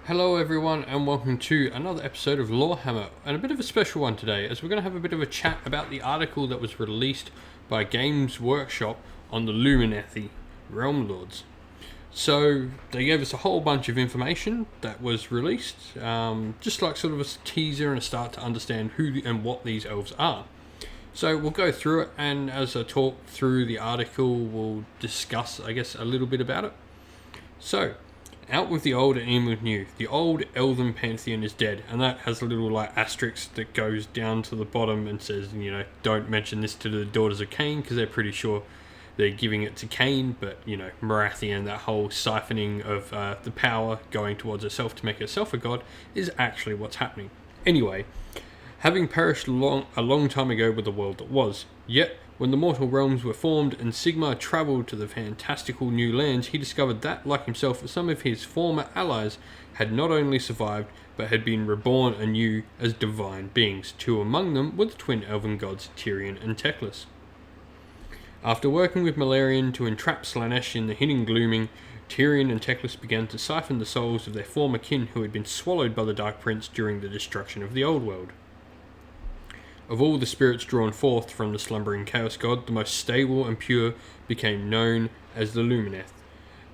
Hello everyone and welcome to another episode of Lorehammer, and a bit of a special one today as we're going to have a bit of a chat about the article that was released by Games Workshop on the Lumineth Realm Lords. So they gave us a whole bunch of information that was released, just like sort of a teaser and a start to understand who and what these elves are. So we'll go through it, and as I talk through the article we'll discuss, I guess, a little bit about it. So, out with the old and in with new. The old elven pantheon is dead, and that has a little like asterisk that goes down to the bottom and says, don't mention this to the daughters of Cain, because they're pretty sure they're giving it to Cain, but Marathian, that whole siphoning of the power going towards herself to make herself a god, is actually what's happening. Anyway, having perished a long time ago with the world that was, yet when the mortal realms were formed and Sigmar travelled to the fantastical new lands, he discovered that, like himself, some of his former allies had not only survived, but had been reborn anew as divine beings. Two among them were the twin elven gods Tyrion and Teclis. After working with Malarian to entrap Slaanesh in the hidden gloaming, Tyrion and Teclis began to siphon the souls of their former kin who had been swallowed by the Dark Prince during the destruction of the Old World. Of all the spirits drawn forth from the slumbering Chaos God, the most stable and pure became known as the Lumineth.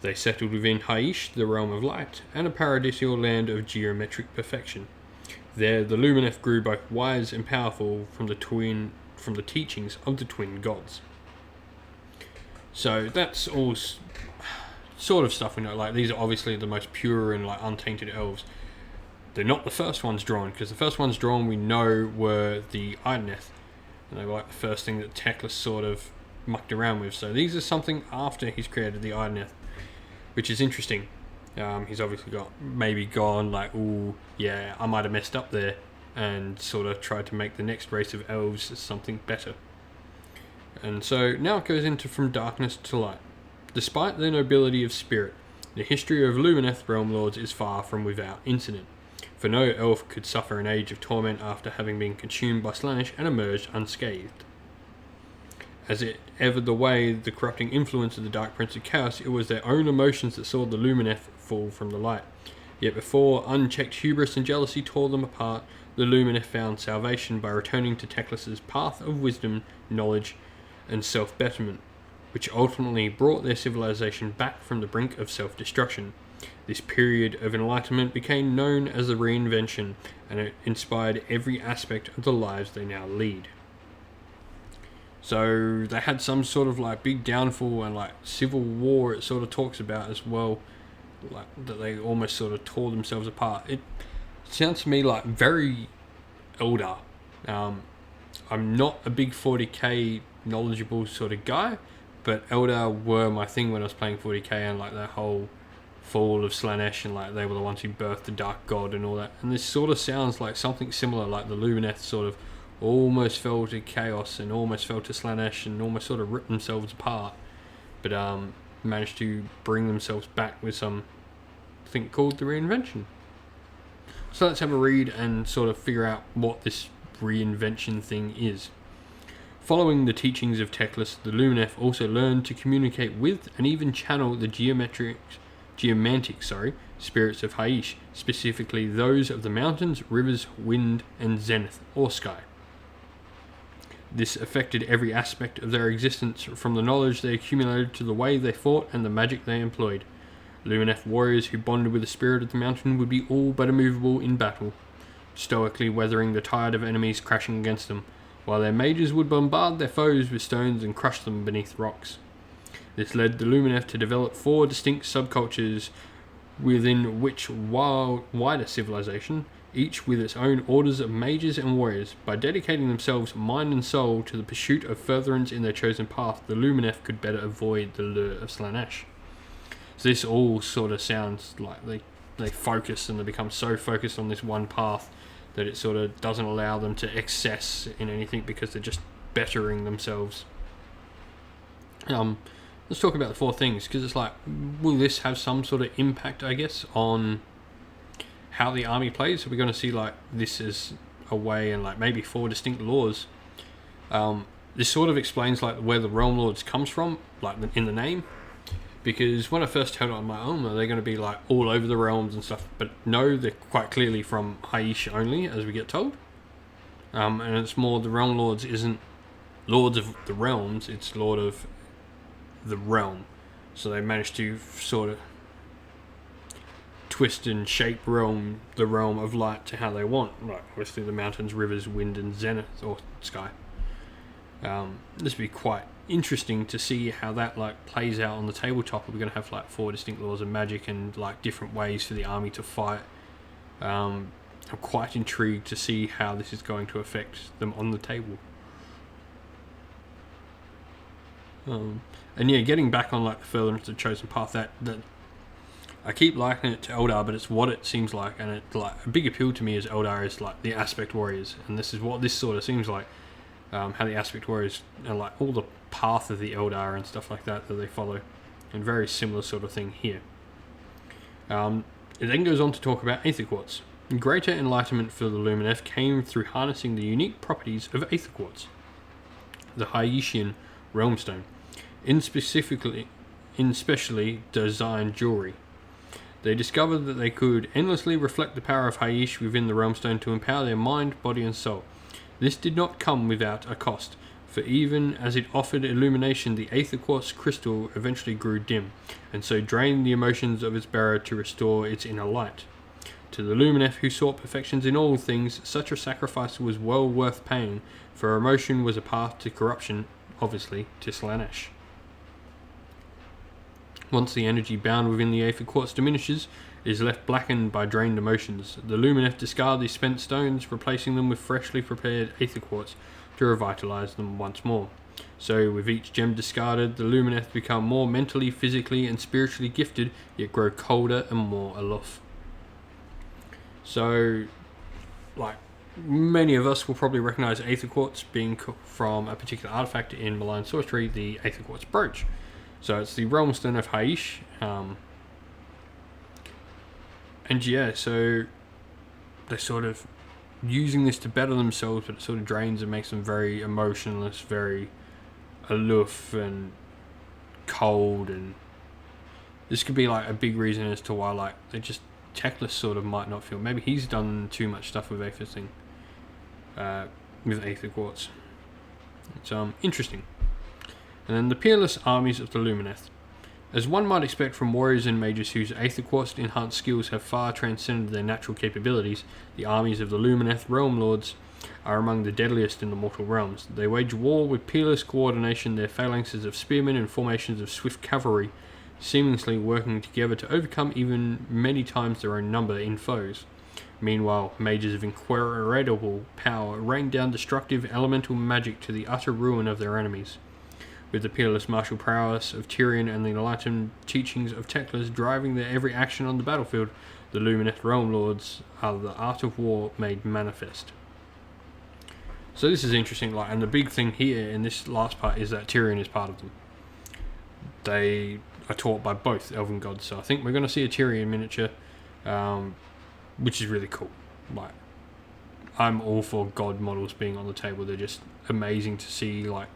They settled within Haish, the realm of light, and a paradisial land of geometric perfection. There, the Lumineth grew both wise and powerful from the teachings of the twin gods. So that's all sort of stuff we know. Like, these are obviously the most pure and untainted elves. They're not the first ones drawn, because the first ones drawn we know were the Idoneth, and they were the first thing that Teclis sort of mucked around with. So these are something after he's created the Idoneth, which is interesting. He's obviously gone ooh, yeah, I might have messed up there, and sort of tried to make the next race of elves something better. And so now it goes into from darkness to light. Despite their nobility of spirit, the history of Lumineth Realm Lords is far from without incident. For no elf could suffer an age of torment after having been consumed by Slaanesh and emerged unscathed. As it ever the way the corrupting influence of the Dark Prince of Chaos, it was their own emotions that saw the Lumineth fall from the light. Yet before unchecked hubris and jealousy tore them apart, the Lumineth found salvation by returning to Teclis's path of wisdom, knowledge, and self-betterment, which ultimately brought their civilization back from the brink of self-destruction. This period of enlightenment became known as the reinvention, and it inspired every aspect of the lives they now lead. So they had some sort of big downfall and civil war, it sort of talks about as well, that they almost sort of tore themselves apart. It sounds to me very Eldar. I'm not a big 40k knowledgeable sort of guy, but Eldar were my thing when I was playing 40k, and that whole fall of Slaanesh, and they were the ones who birthed the Dark God and all that. And this sort of sounds like something similar, like the Lumineth sort of almost fell to chaos and almost fell to Slaanesh and almost sort of ripped themselves apart, but managed to bring themselves back with something called the reinvention. So let's have a read and sort of figure out what this reinvention thing is. Following the teachings of Teclis, the Lumineth also learned to communicate with and even channel the Geomantic spirits of Haish, specifically those of the mountains, rivers, wind, and zenith, or sky. This affected every aspect of their existence, from the knowledge they accumulated to the way they fought and the magic they employed. Lumineth warriors who bonded with the spirit of the mountain would be all but immovable in battle, stoically weathering the tide of enemies crashing against them, while their mages would bombard their foes with stones and crush them beneath rocks. This led the Lumineth to develop 4 distinct subcultures within which wider civilization, each with its own orders of mages and warriors. By dedicating themselves mind and soul to the pursuit of furtherance in their chosen path, the Lumineth could better avoid the lure of Slaanesh. So this all sort of sounds like they focus, and they become so focused on this one path that it sort of doesn't allow them to excess in anything, because they're just bettering themselves. Let's talk about the 4 things, because it's will this have some sort of impact, I guess, on how the army plays? Are we going to see this as a way, and maybe 4 distinct laws? This sort of explains where the Realm Lords comes from, in the name. because when I first heard it on my own, are they going to be like all over the realms and stuff? But no, they're quite clearly from Haish only, as we get told. And it's more the Realm Lords isn't Lords of the Realms, it's Lord of the Realm. So they managed to sort of twist and shape the realm of light to how they want. Like obviously the mountains, rivers, wind, and zenith or sky. This would be quite interesting to see how that like plays out on the tabletop. We're going to have like 4 distinct laws of magic and like different ways for the army to fight. I'm quite intrigued to see how this is going to affect them on the table. And yeah, getting back on like the furtherance of the chosen path, that I keep likening it to Eldar, but it's what it seems like, and it like a big appeal to me as Eldar is like the aspect warriors, and this is what this sort of seems like. How the aspect warriors and like all the path of the Eldar and stuff like that they follow, and very similar sort of thing here. It then goes on to talk about Aether Quartz. Greater enlightenment for the Lumineth came through harnessing the unique properties of Aether Quartz, the Haitian Realm Stone, in specially designed jewelry. They discovered that they could endlessly reflect the power of Haish within the Realm Stone to empower their mind, body, and soul. This did not come without a cost, for even as it offered illumination, the Aether Quartz crystal eventually grew dim, and so drained the emotions of its bearer to restore its inner light. To the Lumineth, who sought perfections in all things, such a sacrifice was well worth paying, for emotion was a path to corruption, obviously, to Slaanesh. Once the energy bound within the Aether Quartz diminishes, it is left blackened by drained emotions. The Lumineth discard these spent stones, replacing them with freshly prepared Aether Quartz to revitalise them once more. So, with each gem discarded, the Lumineth become more mentally, physically, and spiritually gifted, yet grow colder and more aloof. So, like, many of us will probably recognise Aether Quartz being from a particular artifact in Malign Sorcery, the Aether Quartz Brooch. So it's the Realm Stone of Haish. And yeah, so they're sort of using this to better themselves, but it sort of drains and makes them very emotionless, very aloof and cold, and this could be like a big reason as to why like they just Teclis sort of might not feel. Maybe he's done too much stuff with Aether Quartz. It's interesting. And then the Peerless armies of the Lumineth. As one might expect from warriors and mages whose Aether Quartz enhanced skills have far transcended their natural capabilities, the armies of the Lumineth Realm Lords are among the deadliest in the mortal realms. They wage war with peerless coordination, their phalanxes of spearmen and formations of swift cavalry, seamlessly working together to overcome even many times their own number in foes. Meanwhile, mages of incredible power rain down destructive elemental magic to the utter ruin of their enemies. With the peerless martial prowess of Tyrion and the enlightened teachings of Teclis driving their every action on the battlefield, the Lumineth Realm Lords are the art of war made manifest. So this is interesting, like, and the big thing here in this last part is that Tyrion is part of them. They are taught by both elven gods, so I think we're going to see a Tyrion miniature, which is really cool. Like, I'm all for god models being on the table. They're just amazing to see, like,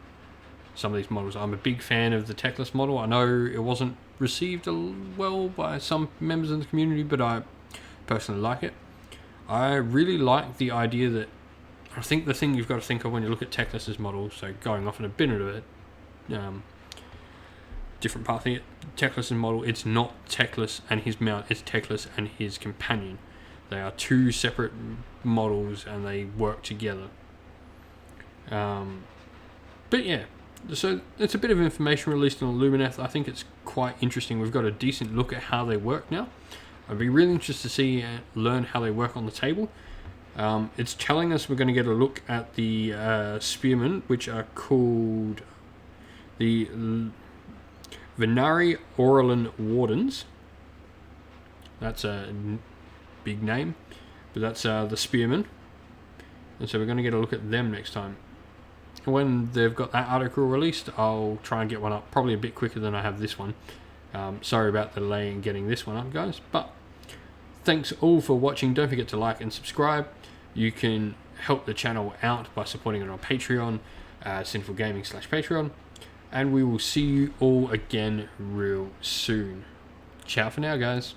some of these models. I'm a big fan of the Teclis model. I know it wasn't received well by some members of the community, but I personally like it. I really like the idea that, I think the thing you've got to think of when you look at Teclis' model, so going off in a bit of it, different path here, Teclis' model, it's not Teclis and his mount, it's Teclis and his companion. They are two separate models and they work together. But yeah, so it's a bit of information released on Lumineth. I think it's quite interesting. We've got a decent look at how they work now. I'd be really interested to see learn how they work on the table. It's telling us we're going to get a look at the spearmen, which are called the Venari Orlin Wardens. That's a big name, but that's the spearmen. And so we're going to get a look at them next time. When they've got that article released, I'll try and get one up, probably a bit quicker than I have this one. Sorry about the delay in getting this one up, guys, but thanks all for watching. Don't forget to like and subscribe. You can help the channel out by supporting it on Patreon, Sinful Gaming /Patreon. and we will see you all again real soon. Ciao for now, guys.